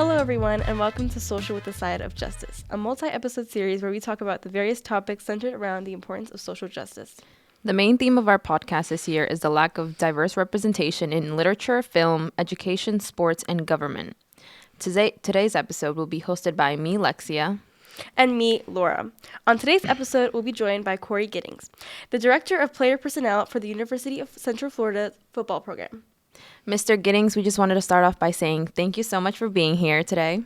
Hello, everyone, and welcome to Social with a Side of Justice, a multi-episode series where we talk about the various topics centered around the importance of social justice. The main theme of our podcast this year is the lack of diverse representation in literature, film, education, sports, and government. Today's episode will be hosted by me, Lexia. And me, Laura. On today's episode, we'll be joined by Cory Giddings, the Director of Player Personnel for the University of Central Florida football program. Mr. Giddings, we just wanted to start off by saying thank you so much for being here today.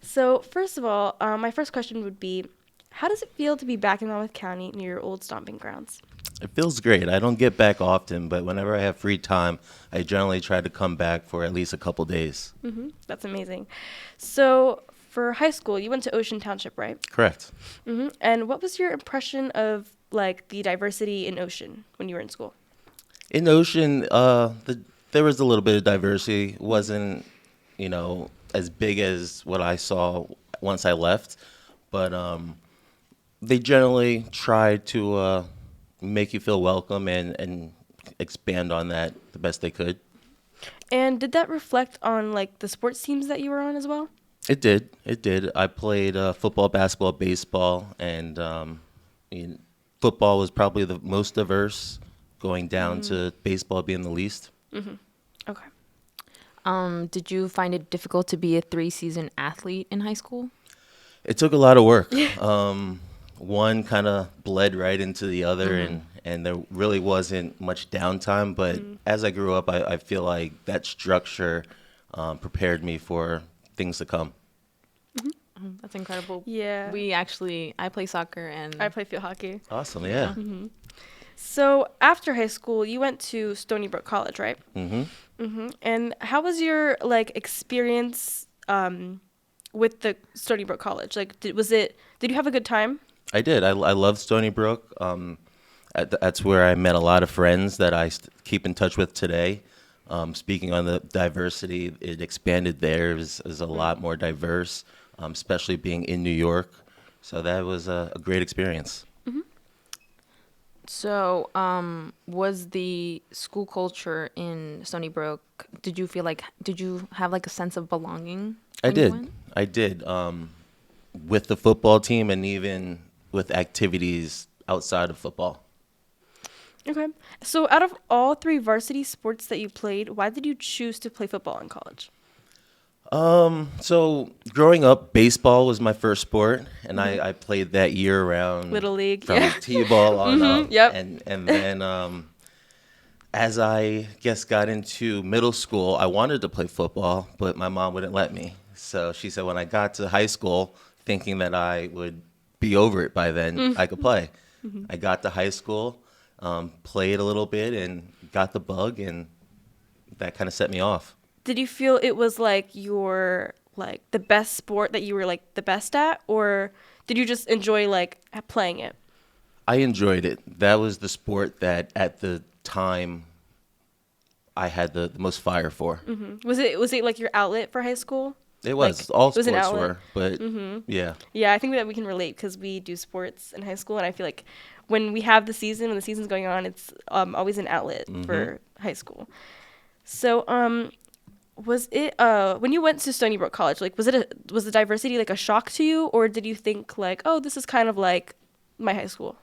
So, first of all, my first question would be, how does it feel to be back in Monmouth County near your old stomping grounds? It feels great. I don't get back often, but whenever I have free time, I generally try to come back for at least a couple days. Mm-hmm. That's amazing. So, for high school, you went to Ocean Township, right? Correct. Mm-hmm. And what was your impression of, the diversity in Ocean when you were in school? In Ocean, there was a little bit of diversity. It wasn't, as big as what I saw once I left, but they generally tried to make you feel welcome and expand on that the best they could. And did that reflect on the sports teams that you were on as well? It did. It did. I played football, basketball, baseball, and football was probably the most diverse, going down to baseball being the least. Mm-hmm. Okay. Did you find it difficult to be a 3-season athlete in high school? It took a lot of work. One kind of bled right into the other, and there really wasn't much downtime. But as I grew up, I feel like that structure prepared me for things to come. That's incredible. Yeah. I play soccer and I play field hockey. Awesome, yeah. Mm-hmm. So after high school, you went to Stony Brook College, right? Mm-hmm. Mm-hmm. And how was your experience with the Stony Brook College? Did you have a good time? I did. I love Stony Brook. That's where I met a lot of friends that I keep in touch with today. Speaking on the diversity, it expanded there. It was a lot more diverse, especially being in New York. So that was a great experience. Mm-hmm. So, was the school culture in Stony Brook, did you have a sense of belonging? I did. With the football team and even with activities outside of football. Okay. So out of all 3 varsity sports that you played, why did you choose to play football in college? So growing up, baseball was my first sport, and I played that year round. Little League, from yeah. T-ball on up. Yep. And then as I got into middle school, I wanted to play football, but my mom wouldn't let me. So she said when I got to high school, thinking that I would be over it by then, I could play. Mm-hmm. I got to high school, played a little bit, and got the bug, and that kind of set me off. Did you feel it was your the best sport that you were the best at, or did you just enjoy playing it? I enjoyed it. That was the sport that at the time I had the most fire for. Mm-hmm. Was it your outlet for high school? It was. All it was sports an were, but yeah. Yeah, I think that we can relate because we do sports in high school, and I feel like when we have when the season's going on, it's always an outlet for high school. So, was it when you went to Stony Brook College, was the diversity a shock to you, or did you think oh, this is kind of like my high school?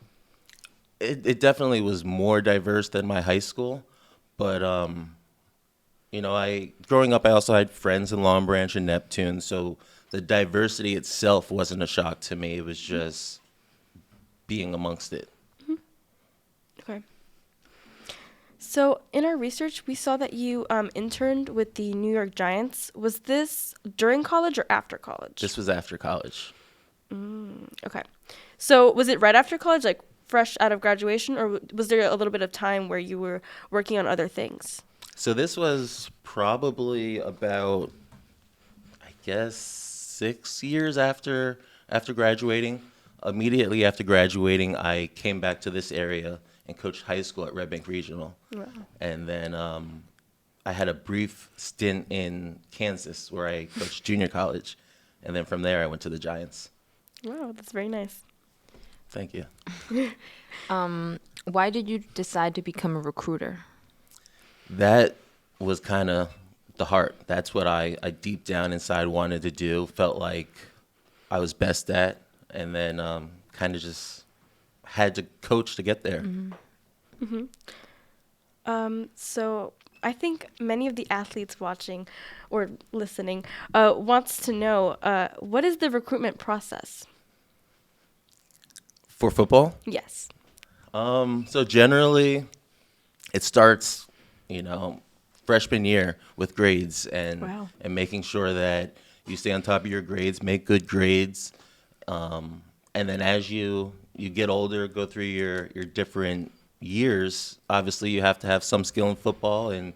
It definitely was more diverse than my high school, but growing up, I also had friends in Long Branch and Neptune, so the diversity itself wasn't a shock to me. It was just being amongst it. Mm-hmm. Okay. So in our research, we saw that you interned with the New York Giants. Was this during college or after college? This was after college. Okay. So was it right after college, fresh out of graduation, or was there a little bit of time where you were working on other things? So this was probably about, 6 years after graduating. Immediately after graduating, I came back to this area and coached high school at Red Bank Regional. Wow. And then I had a brief stint in Kansas where I coached junior college. And then from there, I went to the Giants. Wow, that's very nice. Thank you. Why did you decide to become a recruiter? That was kind of the heart. That's what I deep down inside wanted to do, felt like I was best at, and then kind of just had to coach to get there. So I think many of the athletes watching or listening wants to know what is the recruitment process? For football, Yes. so generally it starts, you know, freshman year with grades and Wow. and making sure that you stay on top of your grades, make good grades, and then as you get older, go through your different years. Obviously, you have to have some skill in football and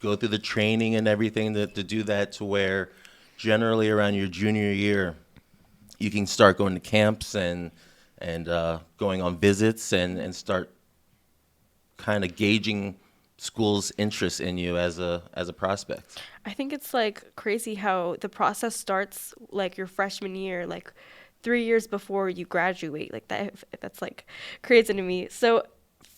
go through the training and everything to do that to where generally around your junior year you can start going to camps and going on visits and start kind of gauging schools' interest in you as a prospect. I think it's like crazy how the process starts like your freshman year, like 3 years before you graduate. Like that's like crazy to me. So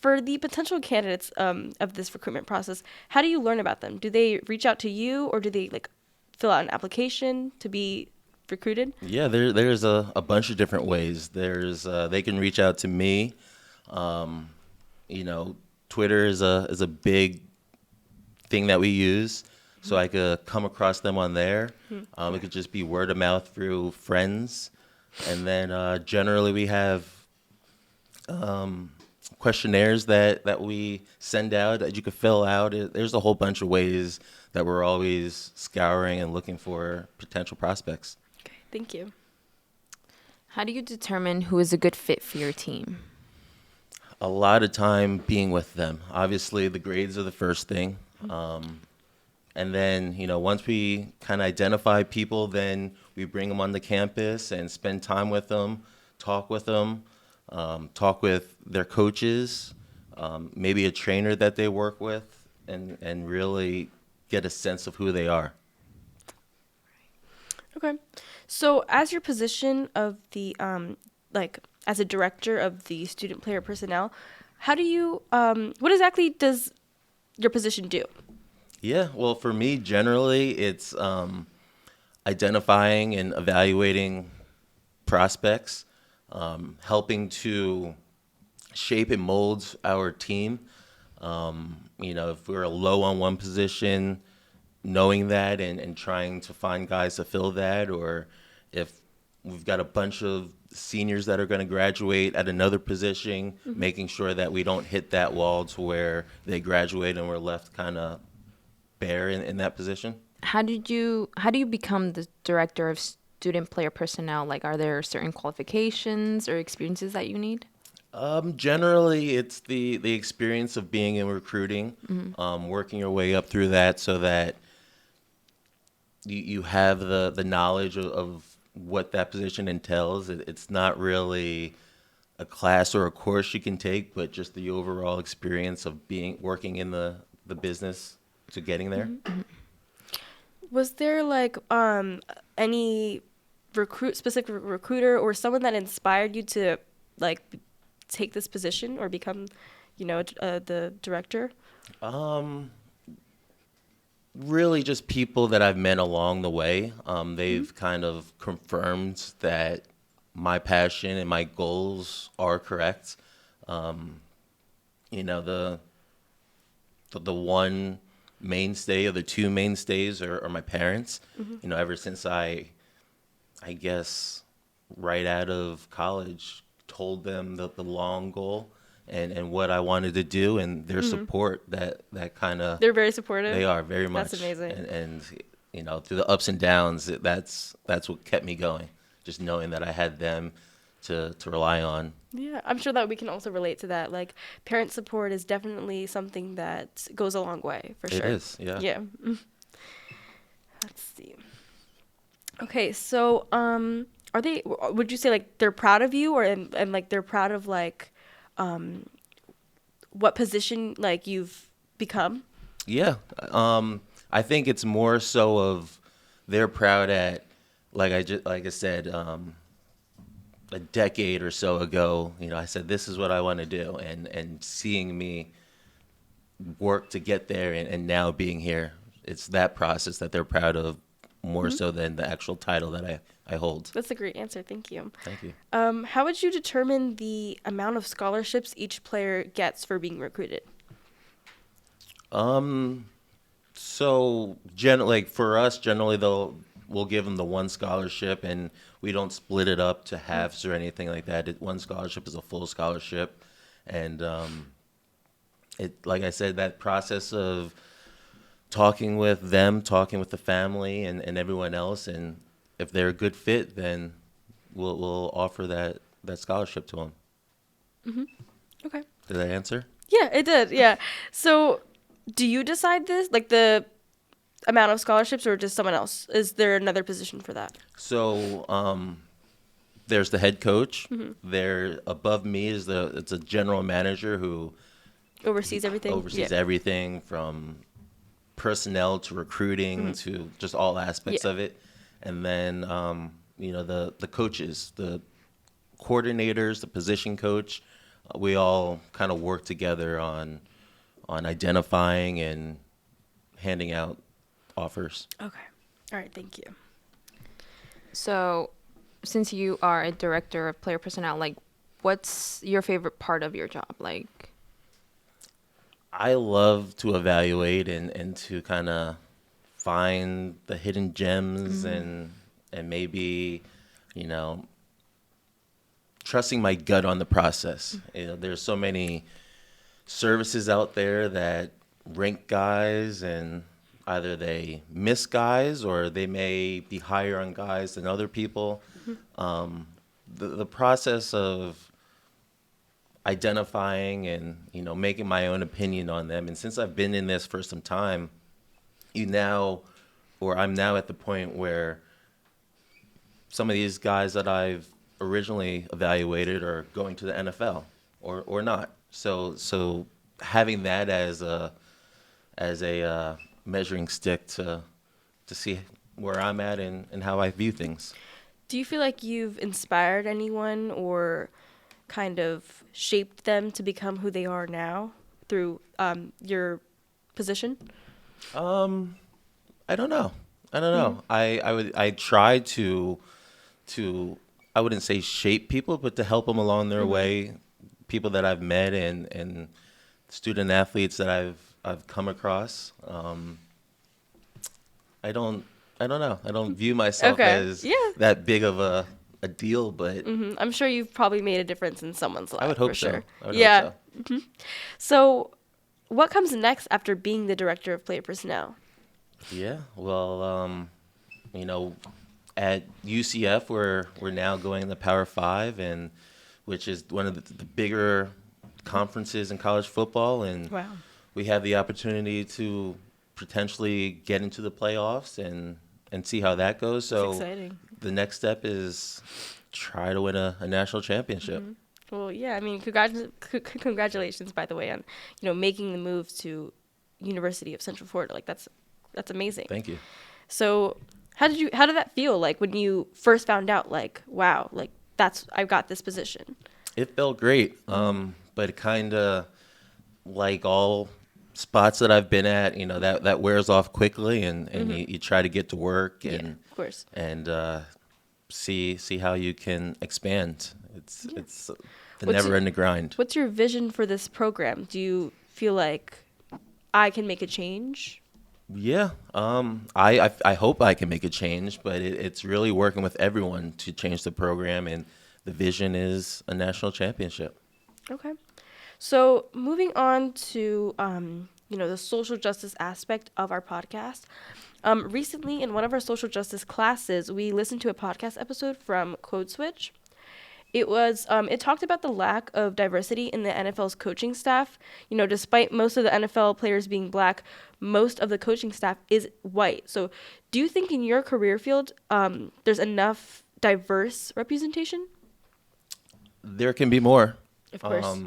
for the potential candidates of this recruitment process, how do you learn about them? Do they reach out to you or do they like fill out an application to be recruited? Yeah, there's a bunch of different ways. There's they can reach out to me. You know, Twitter is a big thing that we use, so I could come across them on there. It could just be word of mouth through friends, and then generally we have questionnaires that we send out that you could fill out. There's a whole bunch of ways that we're always scouring and looking for potential prospects. Okay, thank you. How do you determine who is a good fit for your team? A lot of time being with them. Obviously, the grades are the first thing. And then, you know, once we kind of identify people, then we bring them on the campus and spend time with them, talk with them, talk with their coaches, maybe a trainer that they work with, and really get a sense of who they are. Okay. So as your position of the like as a director of the student player personnel, how do you what exactly does your position do? Yeah, well, for me, generally, it's identifying and evaluating prospects, helping to shape and mold our team. You know, if we're low on one position, knowing that and trying to find guys to fill that, or if we've got a bunch of seniors that are going to graduate at another position, making sure that we don't hit that wall to where they graduate and we're left kind of bare in that position. How do you become the director of student player personnel? Like, are there certain qualifications or experiences that you need? Generally, it's the experience of being in recruiting, working your way up through that so that you have the knowledge of what that position entails. It's not really a class or a course you can take, but just the overall experience of working in the business to getting there. Was there like any specific recruiter or someone that inspired you to like take this position or become, you know, the director? Really just people that I've met along the way. They've kind of confirmed that my passion and my goals are correct. You know, the one mainstay or the two mainstays are my parents. You know, ever since I guess right out of college, told them the long goal and what I wanted to do, and their support that kind of They're very supportive. they are very much. That's amazing. And you know, through the ups and downs, that's what kept me going. Just knowing that I had them to rely on. Yeah, I'm sure that we can also relate to that. Like, parent support is definitely something that goes a long way, for sure. It is, yeah. Yeah. Let's see. Okay, so would you say like they're proud of you, or and like they're proud of like what position like you've become? Yeah. I think it's more so of they're proud at, like I said, a decade or so ago, you know, I said, this is what I want to do. And seeing me worked to get there and now being here. It's that process that they're proud of more so than the actual title that I hold. That's a great answer. Thank you. Thank you. How would you determine the amount of scholarships each player gets for being recruited? So like for us, generally we'll give them the one scholarship, and we don't split it up to halves or anything like that. One scholarship is a full scholarship, and like I said, that process of talking with them, talking with the family and everyone else, and if they're a good fit, then we'll offer that scholarship to them. Okay. Did that answer? Yeah, it did. Yeah. So, do you decide this, like the amount of scholarships, or just someone else? Is there another position for that? So there's the head coach. There above me is it's a general manager who Oversees everything? oversees everything from personnel to recruiting to just all aspects Yeah. of it. And then the coaches, the coordinators, the position coach, we all kind of work together on identifying and handing out offers. Okay. All right. Thank you. So, since you are a director of player personnel, like, what's your favorite part of your job? Like, I love to evaluate and to kind of find the hidden gems and maybe, trusting my gut on the process. There's so many services out there that rank guys, and either they miss guys or they may be higher on guys than other people. The process of identifying and making my own opinion on them, and since I've been in this for some time, I'm now at the point where some of these guys that I've originally evaluated are going to the NFL or not. So having that as a measuring stick to see where I'm at and how I view things. Do you feel like you've inspired anyone or kind of shaped them to become who they are now through your position? I don't know. I try to I wouldn't say shape people, but to help them along their way. People that I've met and student athletes that I've come across. I don't know. I don't view myself as that big of a deal, but I'm sure you've probably made a difference in someone's life. I would hope for so. sure. I would hope so. So, what comes next after being the director of player personnel? Yeah, well, at UCF we're now going to the Power Five, and which is one of the bigger conferences in college football, and Wow. we have the opportunity to potentially get into the playoffs and see how that goes. So It's exciting. the next step is try to win a national championship. Well, yeah. I mean, congratulations, by the way, on making the move to University of Central Florida. Like that's amazing. Thank you. So, how did that feel like when you first found out? Like, wow, like I've got this position. It felt great, but kind of like all spots that I've been at, that wears off quickly, and you try to get to work and of course. and see how you can expand. It's the What's never-ending grind. What's your vision for this program? Do you feel like I can make a change? Yeah, I hope I can make a change, but it's really working with everyone to change the program, and the vision is a national championship. Okay. So moving on to the social justice aspect of our podcast. Recently in one of our social justice classes, we listened to a podcast episode from Code Switch. It talked about the lack of diversity in the NFL's coaching staff. Despite most of the NFL players being black, most of the coaching staff is white. So do you think in your career field, there's enough diverse representation? There can be more. Of course.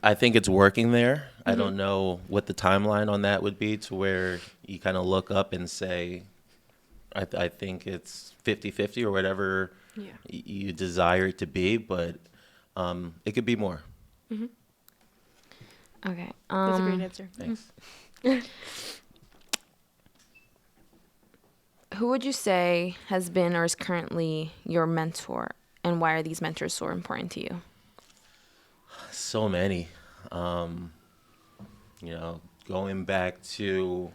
I think it's working there. I don't know what the timeline on that would be to where you kind of look up and say, I think it's 50-50 or whatever you desire it to be, but it could be more. Okay. That's a great answer. Thanks. Who would you say has been or is currently your mentor, and why are these mentors so important to you? So many. Going back to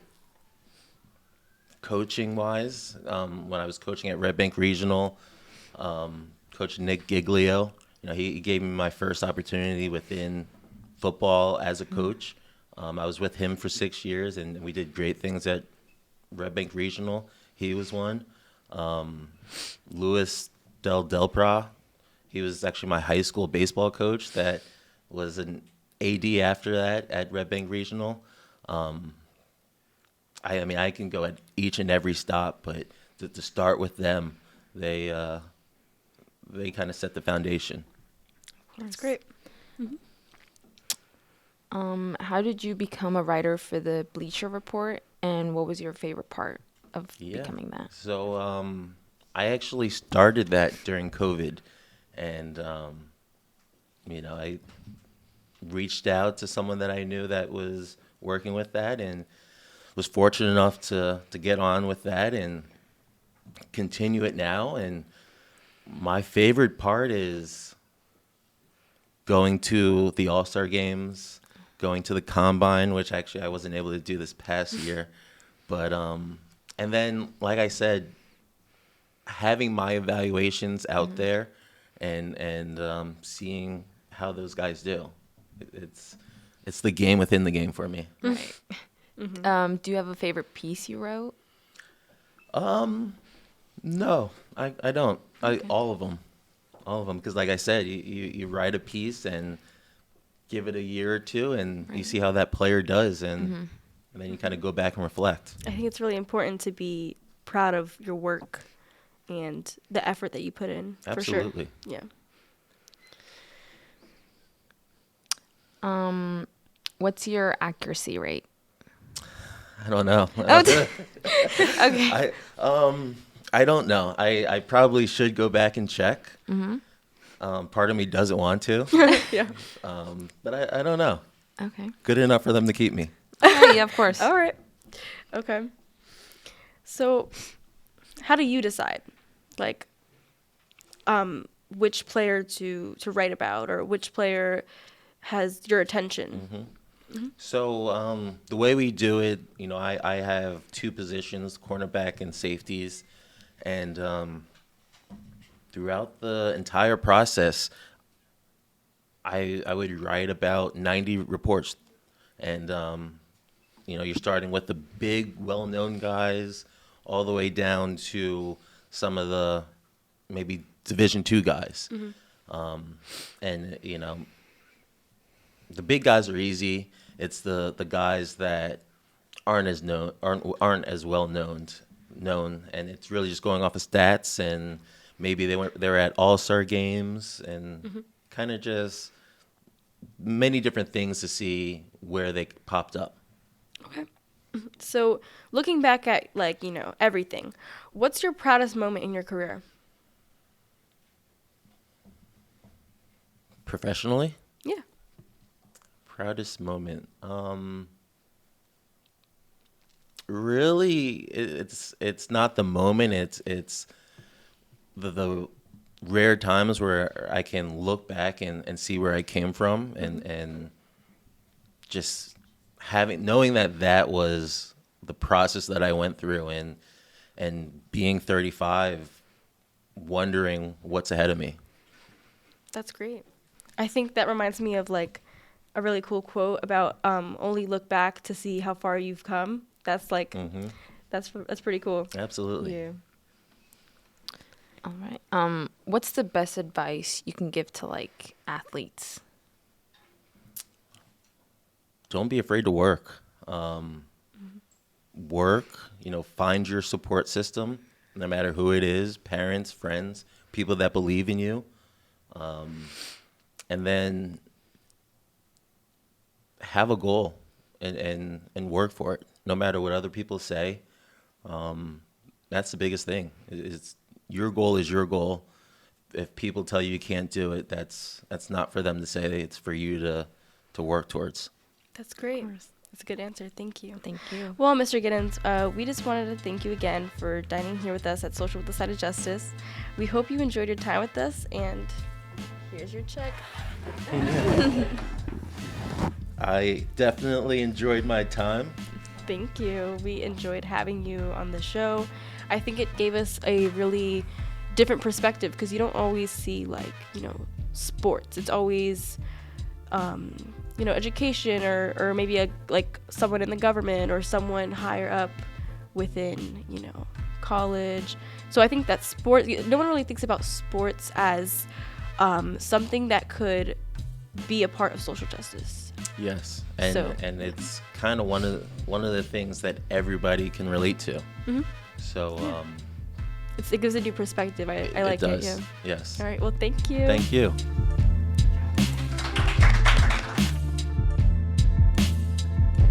coaching wise, when I was coaching at Red Bank Regional, Coach Nick Giglio, he gave me my first opportunity within football as a coach. I was with him for 6 years, and we did great things at Red Bank Regional. He was one. Louis Delpra, he was actually my high school baseball coach that was an AD after that at Red Bank Regional. I can go at each and every stop, but to start with them, they kind of set the foundation. That's great. How did you become a writer for the Bleacher Report, and what was your favorite part of becoming that? So I actually started that during COVID, and I reached out to someone that I knew that was working with that, and was fortunate enough to get on with that and continue it now. And my favorite part is going to the All-Star games, going to the Combine, which actually I wasn't able to do this past year. But and then, like I said, having my evaluations out there and seeing how those guys do. It's the game within the game for me. Right. Do you have a favorite piece you wrote? No, I don't. Okay. All of them, because like I said, you write a piece and give it a year or two, and you see how that player does, and then you kind of go back and reflect. I think it's really important to be proud of your work and the effort that you put in. Absolutely. For sure. Um, what's your accuracy rate? I don't know. Okay. I don't know. I probably should go back and check. Part of me doesn't want to. Yeah. But I don't know. Okay. Good enough for them to keep me. Yeah, of course. All right. Okay. So, how do you decide, like, which player to write about, or which player has your attention? So the way we do it, I have two positions, cornerback and safeties. And throughout the entire process, I would write about 90 reports. And, you're starting with the big, well-known guys all the way down to some of the maybe Division II guys. And, the big guys are easy. It's the guys that aren't as well known, and it's really just going off of stats, and maybe they were at All-Star games, and kind of just many different things to see where they popped up. Okay. So, looking back at, everything, what's your proudest moment in your career? Professionally? Yeah. Proudest moment. Really, it's not the moment. It's the rare times where I can look back and see where I came from, and just knowing that was the process that I went through, and being 35, wondering what's ahead of me. That's great. I think that reminds me of a really cool quote about only look back to see how far you've come. That's that's pretty cool. Absolutely. Yeah. All right. What's the best advice you can give to athletes? Don't be afraid to work. Work, find your support system, no matter who it is, parents, friends, people that believe in you. And then have a goal and work for it, no matter what other people say. That's the biggest thing. Your goal is your goal. If people tell you you can't do it, that's not for them to say. It's for you to work towards. That's great. That's a good answer. Thank you. Thank you. Well, Mr. Giddens, we just wanted to thank you again for dining here with us at Social with the Side of Justice. We hope you enjoyed your time with us, and here's your check. I definitely enjoyed my time. Thank you. We enjoyed having you on the show. I think it gave us a really different perspective because you don't always see, like, you know, sports. It's always, you know, education or maybe like someone in the government or someone higher up within, you know, college. So I think that no one really thinks about sports as something that could be a part of social justice. Yes, and it's kind of one of the things that everybody can relate to. Mm-hmm. So it gives a new perspective. I like it does. it. Yeah. Yes. All right. Well, thank you. Thank you.